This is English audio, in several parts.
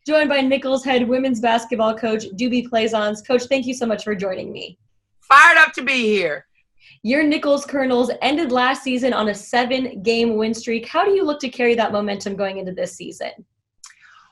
joined by Nicholls head women's basketball coach, DoBee Plaisance. Coach, thank you so much for joining me. Fired up to be here. Your Nicholls Colonels ended last season on a 7-game win streak. How do you look to carry that momentum going into this season?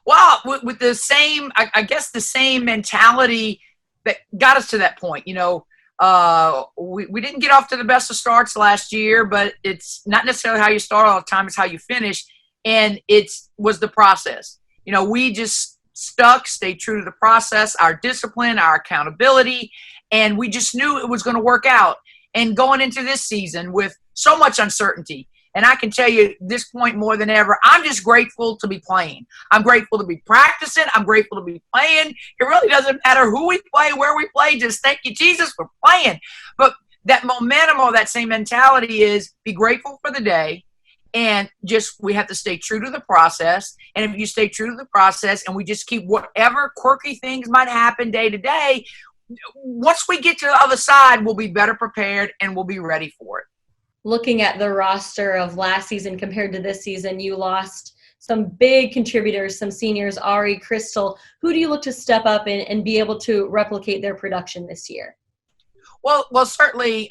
Well, with the same, I guess the same mentality that got us to that point. We didn't get off to the best of starts last year, but it's not necessarily how you start all the time, it's how you finish. And it was the process. We just stayed true to the process, our discipline, our accountability, and we just knew it was going to work out. And going into this season with so much uncertainty, and I can tell you at this point more than ever, I'm just grateful to be playing. I'm grateful to be practicing. I'm grateful to be playing. It really doesn't matter who we play, where we play. Just thank you, Jesus, for playing. But that momentum or that same mentality is be grateful for the day, and just we have to stay true to the process. And if you stay true to the process and we just keep whatever quirky things might happen day to day, once we get to the other side, we'll be better prepared and we'll be ready for it. Looking at the roster of last season compared to this season, you lost some big contributors, some seniors, Ari, Crystal. Who do you look to step up and be able to replicate their production this year? Well, certainly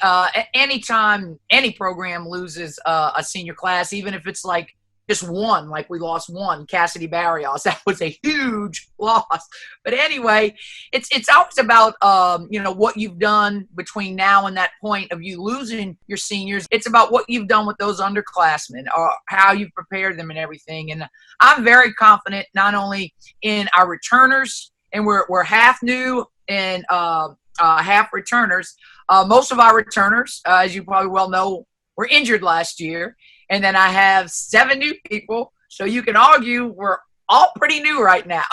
anytime any program loses a senior class, even if it's like just one, like we lost one, Cassidy Barrios, that was a huge loss. But anyway, it's always about, what you've done between now and that point of you losing your seniors. It's about what you've done with those underclassmen or how you've prepared them and everything. And I'm very confident not only in our returners, and we're half new and half returners. Most of our returners, as you probably well know, were injured last year. And then I have 7 new people. So you can argue we're all pretty new right now,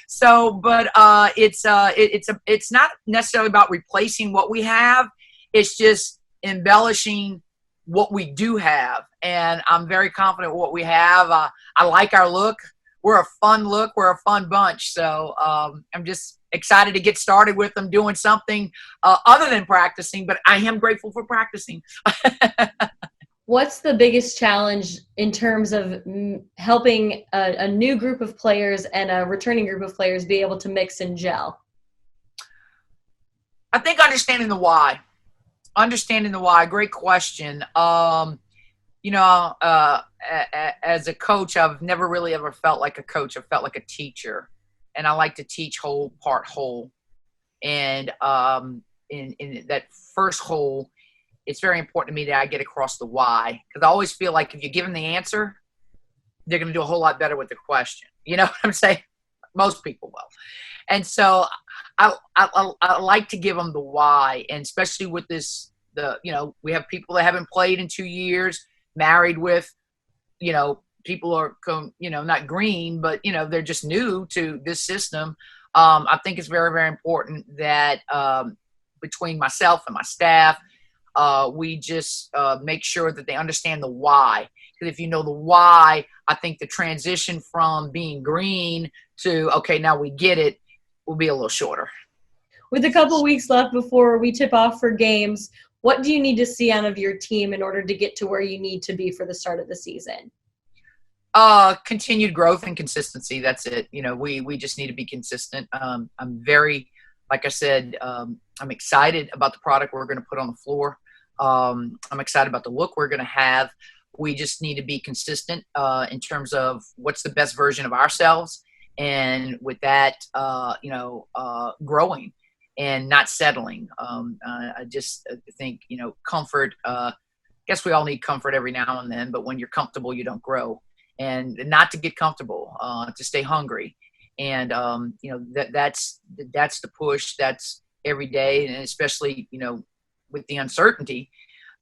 So, but it's not necessarily about replacing what we have. It's just embellishing what we do have. And I'm very confident what we have. I like our look. We're a fun look. We're a fun bunch. So I'm just excited to get started with them doing something other than practicing. But I am grateful for practicing. What's the biggest challenge in terms of helping a new group of players and a returning group of players be able to mix and gel? I think understanding the why. Great question. As a coach, I've never really ever felt like a coach. I've felt like a teacher, and I like to teach whole, part whole. And in that first whole, it's very important to me that I get across the why, because I always feel like if you give them the answer, they're going to do a whole lot better with the question. You know what I'm saying? Most people will. And so I like to give them the why, and especially with this, we have people that haven't played in 2 years, married with, people are, not green, but, they're just new to this system. I think it's very, very important that between myself and my staff, we just make sure that they understand the why. Because if you know the why, I think the transition from being green to, okay, now we get it, will be a little shorter. With a couple weeks left before we tip off for games, what do you need to see out of your team in order to get to where you need to be for the start of the season? Continued growth and consistency. That's it. We just need to be consistent. I'm very, like I said, I'm excited about the product we're going to put on the floor. I'm excited about the look we're going to have. We just need to be consistent in terms of what's the best version of ourselves. And with that, growing and not settling. I just think, comfort, guess we all need comfort every now and then, but when you're comfortable, you don't grow. And not to get comfortable, to stay hungry. And, that's the push. That's every day. And especially, with the uncertainty,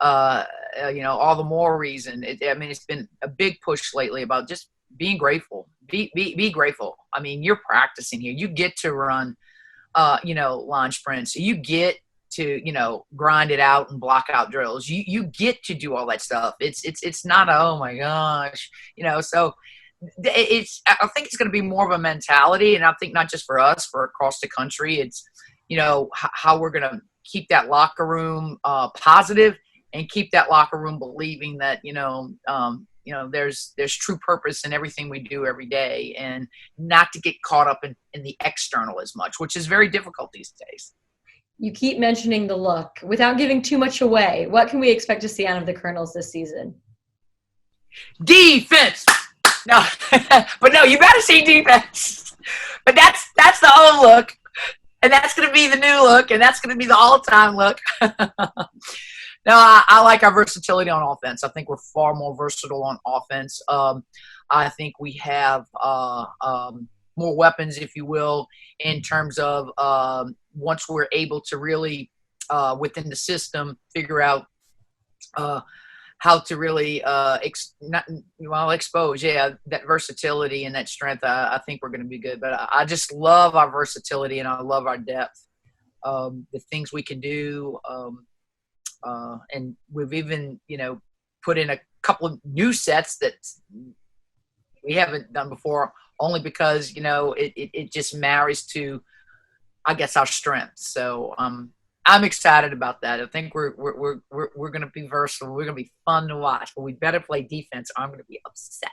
all the more reason. It's been a big push lately about just being grateful. Be grateful. You're practicing here. You get to run, line sprints. You get to, grind it out and block out drills. You get to do all that stuff. It's not oh my gosh, so I think it's going to be more of a mentality. And I think not just for us, for across the country, it's, how we're going to keep that locker room positive and keep that locker room believing that, there's true purpose in everything we do every day, and not to get caught up in the external as much, which is very difficult these days. You keep mentioning the look. Without giving too much away, what can we expect to see out of the Colonels this season? Defense. No, but no, you got to see defense. But that's the old look, and that's going to be the new look, and that's going to be the all-time look. No, I like our versatility on offense. I think we're far more versatile on offense. I think we have more weapons, if you will, in terms of once we're able to really, within the system, figure out how to really expose, that versatility and that strength. I think we're going to be good. But I just love our versatility, and I love our depth, the things we can do. And we've even, put in a couple of new sets that we haven't done before, only because, it just marries to, I guess, our strengths. So I'm excited about that. I think we're going to be versatile. We're going to be fun to watch, but we better play defense. Or I'm going to be upset.